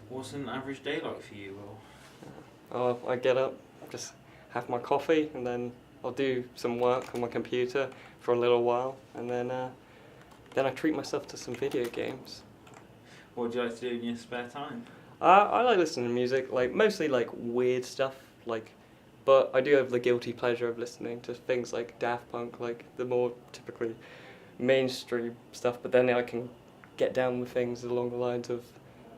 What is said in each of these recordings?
What's an average day like for you, Will? I get up, just have my coffee, and then I'll do some work on my computer for a little while, and then I treat myself to some video games. What do you like to do in your spare time? I like listening to music, like mostly like weird stuff, but I do have the guilty pleasure of listening to things like Daft Punk, like the more typically mainstream stuff, but then I can get down with things along the lines of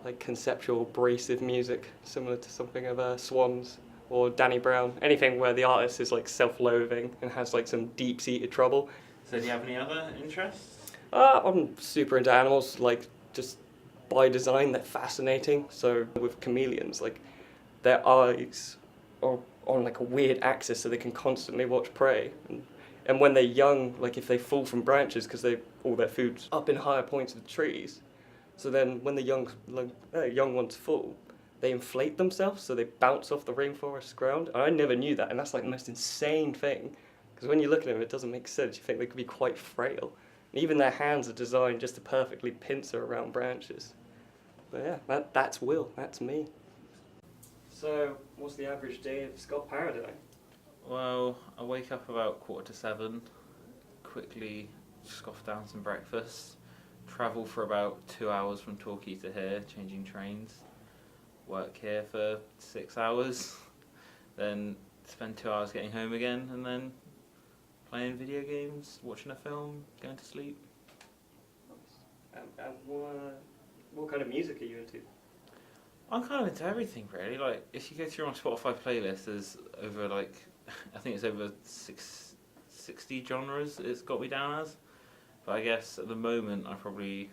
like conceptual, abrasive music, similar to something of Swans or Danny Brown, anything where the artist is like self-loathing and has like some deep-seated trouble. So do you have any other interests? I'm super into animals, like just by design they're fascinating. So with chameleons, like their eyes are on like a weird axis so they can constantly watch prey. And when they're young, like if they fall from branches because all their food's up in higher points of the trees, so then when the young ones fall, they inflate themselves so they bounce off the rainforest ground. And I never knew that, and that's like the most insane thing. Because when you look at them, it doesn't make sense. You think they could be quite frail. And even their hands are designed just to perfectly pincer around branches. But yeah, that's Will, that's me. So, what's the average day of Scott Paradine? Well, I wake up about 6:45, quickly scoff down some breakfast, travel for about 2 hours from Torquay to here, changing trains, work here for 6 hours, then spend 2 hours getting home again, and then playing video games, watching a film, going to sleep. And what kind of music are you into? I'm kind of into everything really. Like if you go through my Spotify playlist, there's over I think it's over 60 genres it's got me down as. But I guess at the moment I probably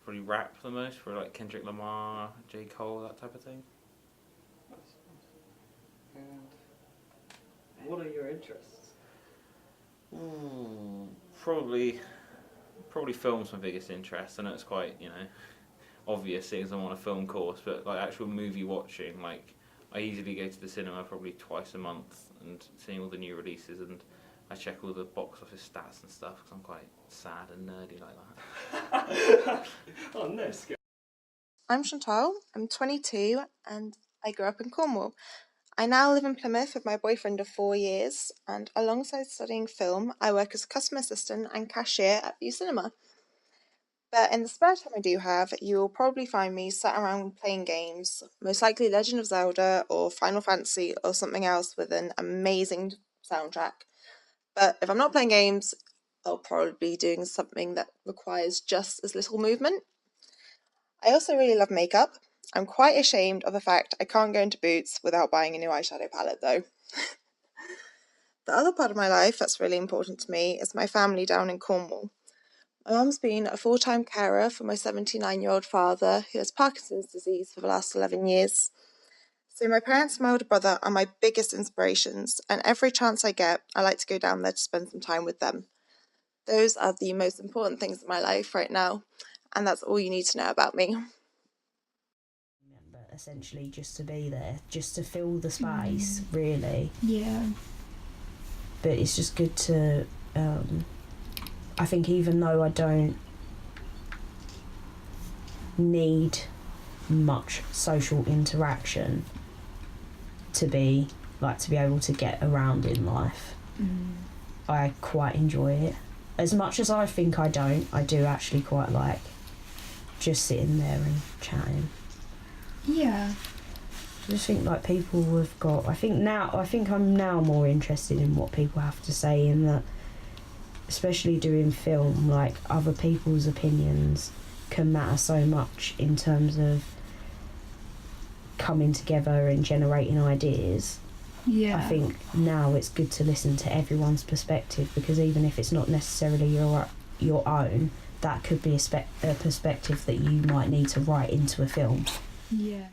rap the most, for like Kendrick Lamar, J. Cole, that type of thing. And what are your interests? Ooh, probably film's my biggest interest. I know it's quite, obvious seeing as I'm on a film course, but like actual movie watching, like I easily go to the cinema probably twice a month and seeing all the new releases, and I check all the box office stats and stuff because I'm quite sad and nerdy like that. Oh, no, Scott. I'm Chantelle, I'm 22 and I grew up in Cornwall. I now live in Plymouth with my boyfriend of 4 years, and alongside studying film, I work as a customer assistant and cashier at View Cinema. But in the spare time I do have, you will probably find me sat around playing games, most likely Legend of Zelda or Final Fantasy or something else with an amazing soundtrack. But if I'm not playing games, I'll probably be doing something that requires just as little movement. I also really love makeup. I'm quite ashamed of the fact I can't go into Boots without buying a new eyeshadow palette though. The other part of my life that's really important to me is my family down in Cornwall. My mum's been a full-time carer for my 79-year-old father who has Parkinson's disease for the last 11 years. So my parents and my older brother are my biggest inspirations, and every chance I get, I like to go down there to spend some time with them. Those are the most important things in my life right now, and that's all you need to know about me. Essentially just to be there, just to fill the space, really. Yeah. But it's just good to, I think even though I don't need much social interaction to be able to get around in life, I quite enjoy it. As much as I think I do actually quite like just sitting there and chatting. Yeah. I just think like people have got, I think I'm now more interested in what people have to say, in that especially doing film, like other people's opinions can matter so much in terms of coming together and generating ideas. Yeah. I think now it's good to listen to everyone's perspective, because even if it's not necessarily your own, that could be a perspective that you might need to write into a film. Yeah.